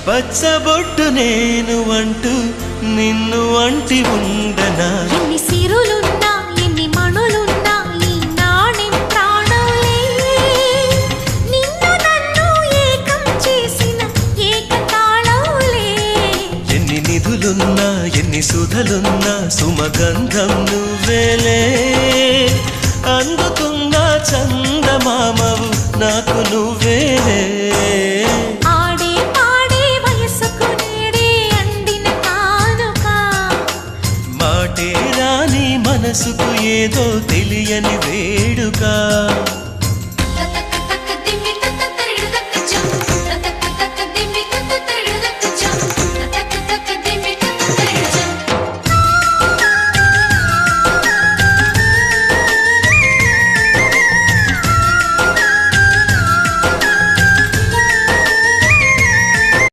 పచ్చబొట్టు నేను అంటూ నిన్ను అంటి ఉండనా ఎన్ని సిరులున్నా ఎన్ని మణులున్నా ఈ నాణెం ప్రాణంలే నిన్ను నన్ను ఏకం చేసిన ఏకతాళంలే ఎన్ని నిధులున్నా ఎన్ని సుధలున్నా సుమగంధం నువ్వేలే అందుకున్న చందమామవు నాకు నువ్వేలే ఆడే పాడే వయసుకు నేడే అందిన కానుక మాటే రాని మనసుకు ఏదో తెలియని వేడుక